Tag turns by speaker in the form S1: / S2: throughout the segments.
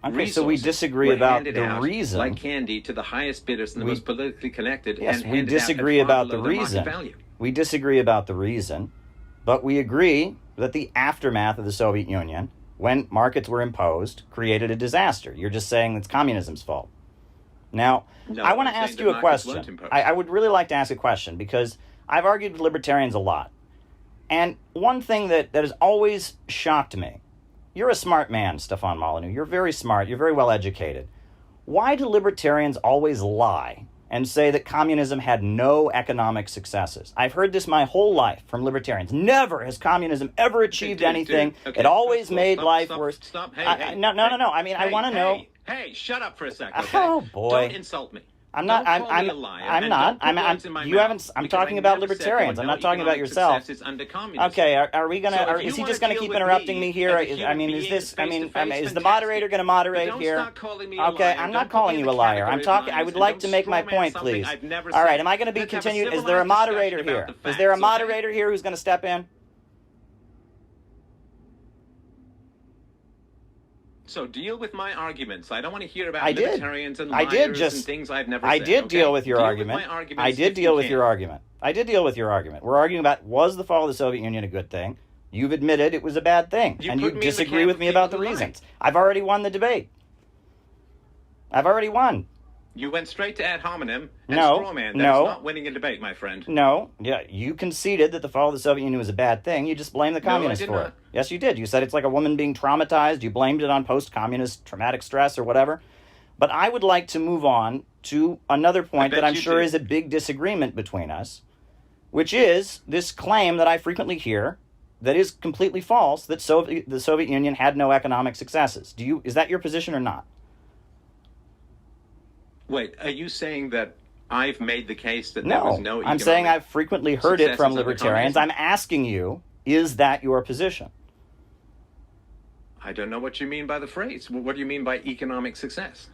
S1: Okay, so we disagree about the reason.
S2: Like candy to the highest bidders and the most politically connected.
S1: Yes,
S2: and
S1: we disagree about the reason. We disagree about the reason, but we agree that the aftermath of the Soviet Union, when markets were imposed, created a disaster. You're just saying it's communism's fault. Now,
S2: No,
S1: I want to
S2: I'm
S1: ask
S2: saying
S1: you
S2: the
S1: a
S2: markets weren't
S1: question.
S2: imposed.
S1: I would really like to ask a question because I've argued with libertarians a lot. And one thing that has always shocked me, you're a smart man, Stefan Molyneux. You're very smart. You're very well educated. Why do libertarians always lie and say that communism had no economic successes? I've heard this my whole life from libertarians. Never has communism ever achieved anything.
S2: Okay,
S1: It always made life
S2: stop,
S1: worse.
S2: Stop. Hey,
S1: No. I mean, I want to know.
S2: Hey, shut up for a second. Okay?
S1: Oh boy.
S2: Don't insult me.
S1: I'm not.
S2: Don't call me a liar,
S1: I'm
S2: and
S1: not.
S2: don't put
S1: I'm.
S2: words in my
S1: You
S2: mouth,
S1: haven't. I'm
S2: because
S1: talking
S2: I
S1: about
S2: never said
S1: libertarians.
S2: there
S1: I'm
S2: were
S1: not talking about
S2: economic
S1: yourself.
S2: successes under communism.
S1: Okay. Are we gonna?
S2: So if you
S1: is he
S2: wanna
S1: just gonna
S2: deal
S1: keep
S2: with
S1: interrupting
S2: me
S1: me here?
S2: as a human
S1: I mean, is
S2: being
S1: this? I mean,
S2: face-to-face,
S1: is the
S2: fantastic.
S1: moderator going to moderate
S2: But
S1: here?
S2: don't start calling me a
S1: Okay,
S2: liar.
S1: I'm
S2: Don't
S1: not
S2: put
S1: calling
S2: me in
S1: you a
S2: the
S1: liar. I'm
S2: category of
S1: talking. I
S2: liars,
S1: would
S2: and
S1: like
S2: don't
S1: to make my
S2: straw man
S1: point,
S2: something
S1: please.
S2: I've never
S1: All right.
S2: said.
S1: Am I going to be
S2: Let's have a
S1: continued? Is
S2: civilized
S1: there a moderator
S2: discussion
S1: here?
S2: about the
S1: Is there a
S2: facts, okay?
S1: moderator here who's going to step in?
S2: So deal with my arguments. I don't want to hear about
S1: I did.
S2: libertarians and
S1: I
S2: liars
S1: did just.
S2: and things I've never
S1: I
S2: said.
S1: did
S2: okay?
S1: deal with your
S2: Deal
S1: argument.
S2: With my arguments
S1: I did
S2: if
S1: deal
S2: you
S1: with
S2: can.
S1: your argument. I did deal with your argument. We're arguing about, was the fall of the Soviet Union a good thing? You've admitted it was a bad thing,
S2: You
S1: and
S2: put
S1: you
S2: me in the
S1: disagree
S2: camp
S1: with
S2: of
S1: me about the
S2: people who lie.
S1: reasons. I've already won the debate. I've already won.
S2: You went straight to ad hominem and
S1: No,
S2: straw man. That's
S1: no.
S2: not winning a debate, my friend.
S1: No, yeah, you conceded that the fall of the Soviet Union was a bad thing. You just blamed the
S2: No, I
S1: communists
S2: did
S1: for it.
S2: not.
S1: Yes, you did. You said it's like a woman being traumatized. You blamed it on post-communist traumatic stress or whatever. But I would like to move on to another point
S2: bet
S1: that I'm
S2: you
S1: sure
S2: do.
S1: is a big disagreement between us, which is this claim that I frequently hear that is completely false, that the Soviet Union had no economic successes. Is that your position or not?
S2: Wait, are you saying that I've made the case that there was no
S1: No, I'm saying
S2: economic
S1: I've frequently heard it from
S2: successes under
S1: libertarians.
S2: communism?
S1: I'm asking you, is that your position?
S2: I don't know what you mean by the phrase. What do you mean by economic success?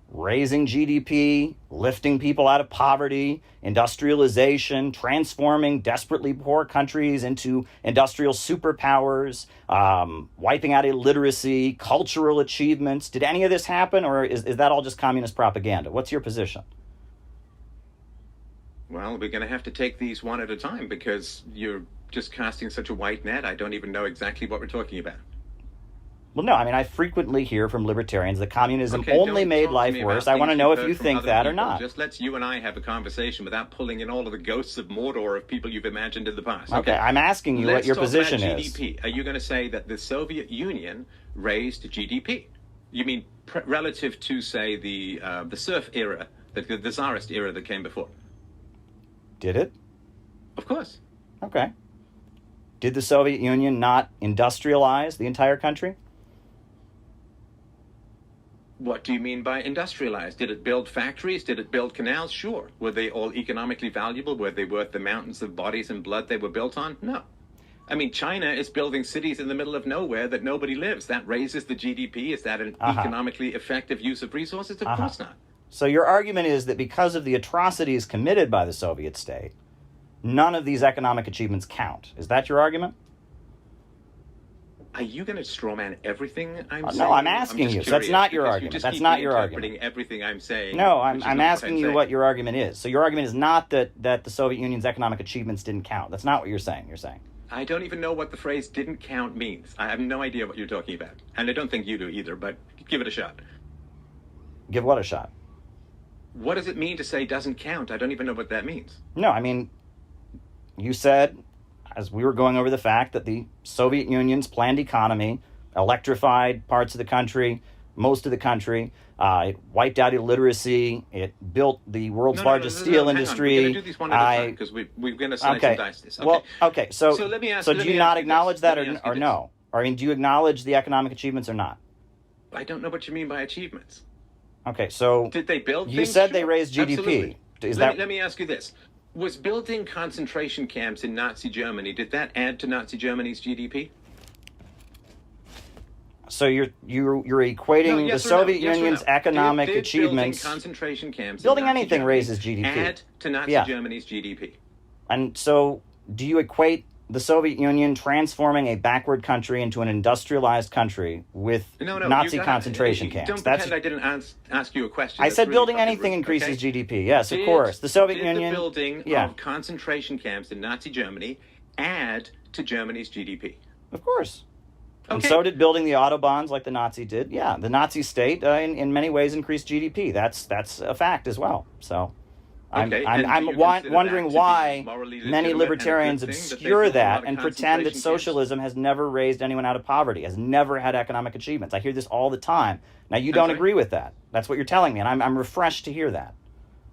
S1: Raising GDP, lifting people out of poverty, industrialization, transforming desperately poor countries into industrial superpowers, wiping out illiteracy, cultural achievements. Did any of this happen, or is that all just communist propaganda? What's your position?
S2: Well, we're going to have to take these one at a time because you're just casting such a wide net. I don't even know exactly what we're talking about.
S1: Well, no, I mean, I frequently hear from libertarians that communism
S2: Okay,
S1: only
S2: don't
S1: made
S2: talk to
S1: life
S2: me
S1: worse.
S2: about
S1: I want to
S2: things
S1: know
S2: you've
S1: if
S2: heard
S1: you
S2: from
S1: think
S2: other
S1: that or
S2: people.
S1: not.
S2: Just let's you and I have a conversation without pulling in all of the ghosts of Mordor of people you've imagined in the past.
S1: Okay, I'm asking you what your position
S2: Let's
S1: is.
S2: talk about GDP. Are you going to say that the Soviet Union raised GDP? You mean relative to, say, the serf era, the Tsarist era that came before?
S1: Did it?
S2: Of course.
S1: Okay. Did the Soviet Union not industrialize the entire country?
S2: What do you mean by industrialized? Did it build factories? Did it build canals? Sure. Were they all economically valuable? Were they worth the mountains of bodies and blood they were built on? No. I mean, China is building cities in the middle of nowhere that nobody lives. That raises the GDP. Is that an economically effective use of resources? Of course not.
S1: So your argument is that because of the atrocities committed by the Soviet state, none of these economic achievements count. Is that your argument?
S2: Are you going to strawman everything I'm saying?
S1: No, I'm asking you. So that's not your
S2: because
S1: argument.
S2: You just
S1: That's
S2: keep
S1: not your
S2: reinterpreting
S1: argument.
S2: everything I'm saying.
S1: No,
S2: which is
S1: I'm
S2: not
S1: asking you
S2: saying.
S1: what your argument is. So your argument is not that the Soviet Union's economic achievements didn't count. That's not what you're saying. You're saying.
S2: I don't even know what the phrase "didn't count" means. I have no idea what you're talking about. And I don't think you do either, but give it a shot.
S1: Give what a shot?
S2: What does it mean to say "doesn't count"? I don't even know what that means.
S1: No, I mean, you said, as we were going over the fact that the Soviet Union's planned economy electrified parts of the country, most of the country. It wiped out illiteracy. It built the world's largest steel industry.
S2: We're going to do these one at a time because we're going to slice and dice this. Okay.
S1: Well, okay. So
S2: let me ask.
S1: So do you not acknowledge that or no? Or I mean, do you acknowledge the economic achievements or not?
S2: I don't know what you mean by achievements.
S1: Okay, so
S2: did they build?
S1: You said they raised GDP.
S2: Let me ask you this: was building concentration camps in Nazi Germany, did that add to Nazi Germany's GDP?
S1: So you're equating the Soviet Union's economic achievements.
S2: Building concentration camps.
S1: Building anything raises GDP.
S2: Add to Nazi Germany's GDP.
S1: And so, do you equate the Soviet Union transforming a backward country into an industrialized country with
S2: No,
S1: Nazi concentration camps.
S2: Don't pretend I didn't ask you a question.
S1: I
S2: That's
S1: said
S2: really
S1: building
S2: fucking
S1: anything
S2: rude,
S1: increases
S2: okay?
S1: GDP. Yes, of course. The Soviet Union.
S2: The building
S1: yeah,
S2: of concentration camps in Nazi Germany add to Germany's GDP?
S1: of course. And
S2: Okay.
S1: so did building the Autobahns like the Nazi did. Yeah, the Nazi state in many ways increased GDP. That's a fact as well. So I'm
S2: Okay, and do you consider
S1: wondering
S2: that to be
S1: why
S2: morally
S1: many
S2: legitimate and a
S1: libertarians
S2: good thing that they
S1: obscure
S2: built a
S1: that
S2: lot of
S1: and pretend that
S2: concentration camps?
S1: socialism has never raised anyone out of poverty, has never had economic achievements. I hear this all the time. Now, you don't
S2: sorry?
S1: agree with that. That's what you're telling me, and I'm refreshed to hear that.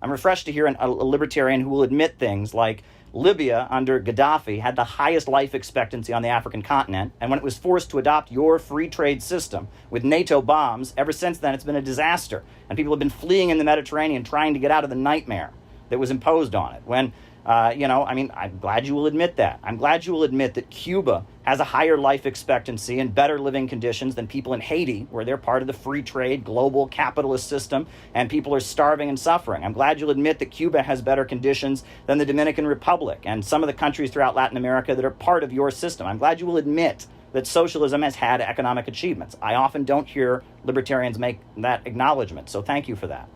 S1: I'm refreshed to hear a libertarian who will admit things like Libya under Gaddafi had the highest life expectancy on the African continent, and when it was forced to adopt your free trade system with NATO bombs, ever since then it's been a disaster, and people have been fleeing in the Mediterranean trying to get out of the nightmare that was imposed on it. When, I'm glad you will admit that. I'm glad you will admit that Cuba has a higher life expectancy and better living conditions than people in Haiti, where they're part of the free trade, global capitalist system, and people are starving and suffering. I'm glad you'll admit that Cuba has better conditions than the Dominican Republic and some of the countries throughout Latin America that are part of your system. I'm glad you will admit that socialism has had economic achievements. I often don't hear libertarians make that acknowledgement, so thank you for that.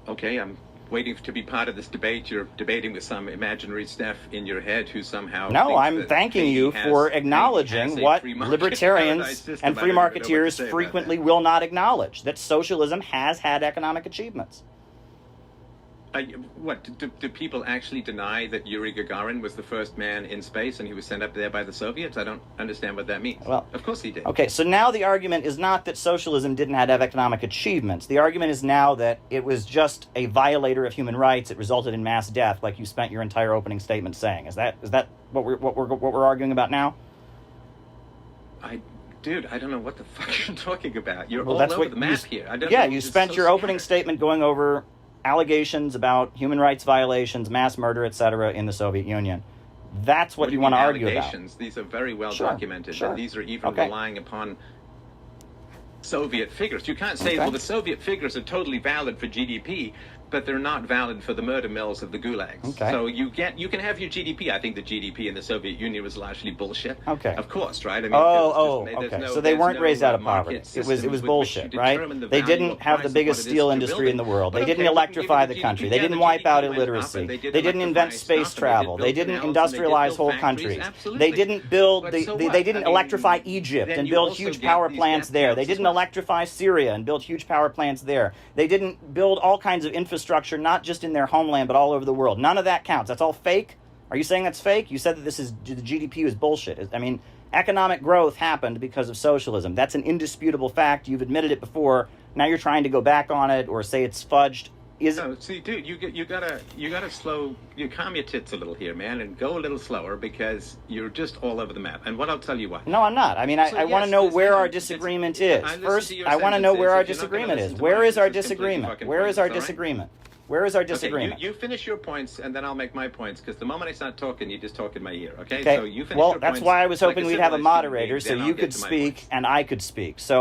S2: Okay, I'm waiting to be part of this debate. You're debating with some imaginary Steph in your head who somehow...
S1: No, I'm thanking you for acknowledging what libertarians and free marketeers frequently will not acknowledge, that socialism has had economic achievements.
S2: Do people actually deny that Yuri Gagarin was the first man in space and he was sent up there by the Soviets? I don't understand what that means.
S1: Well,
S2: of course he did.
S1: Okay, so now the argument is not that socialism didn't have economic achievements. The argument is now that it was just a violator of human rights. It resulted in mass death, like you spent your entire opening statement saying. Is that what we're arguing about now?
S2: Dude, I don't know what the fuck you're talking about. You're all
S1: That's
S2: over
S1: what
S2: the map here. I don't
S1: yeah,
S2: know.
S1: you
S2: It's
S1: spent
S2: so
S1: your opening
S2: scattered.
S1: statement going over allegations about human rights violations, mass murder, etc. in the Soviet Union. That's what you want to argue about.
S2: These are very well
S1: Sure,
S2: documented,
S1: sure.
S2: and these are even
S1: Okay.
S2: relying upon Soviet figures. You can't say,
S1: Okay.
S2: well, the Soviet figures are totally valid for GDP, but they're not valid for the murder mills of the gulags.
S1: Okay.
S2: So you can have your GDP. I think the GDP in the Soviet Union was largely bullshit.
S1: Okay.
S2: Of course, right? I mean,
S1: Okay. So they weren't raised out of poverty. It was bullshit, right? They didn't have the biggest steel industry in the world. They didn't electrify the country. They didn't wipe out illiteracy. They didn't invent space travel. They didn't industrialize whole countries. They didn't build. They didn't electrify Egypt and build huge power plants there. They didn't electrify Syria and build huge power plants there. They didn't build all kinds of infrastructure, not just in their homeland, but all over the world. None of that counts. That's all fake. Are you saying that's fake? You said that the GDP was bullshit. I mean, economic growth happened because of socialism. That's an indisputable fact. You've admitted it before. Now you're trying to go back on it or say it's fudged.
S2: No, see, dude, you gotta calm your tits a little here, man, and go a little slower because you're just all over the map. And what I'll tell you why.
S1: No, I'm not. I mean, I want to know where our disagreement is. First, I want to know where our disagreement is. Where is our disagreement? Where is our disagreement? Where is our disagreement?
S2: Okay, you finish your points, and then I'll make my points, because the moment I start talking, you just talk in my ear, okay?
S1: Okay.
S2: So you finish
S1: Well,
S2: your
S1: that's
S2: points
S1: why I was
S2: like
S1: hoping we'd have a
S2: civilized human
S1: moderator
S2: being,
S1: so
S2: then I'll
S1: you
S2: get
S1: could
S2: to my
S1: speak
S2: points.
S1: and I could speak. So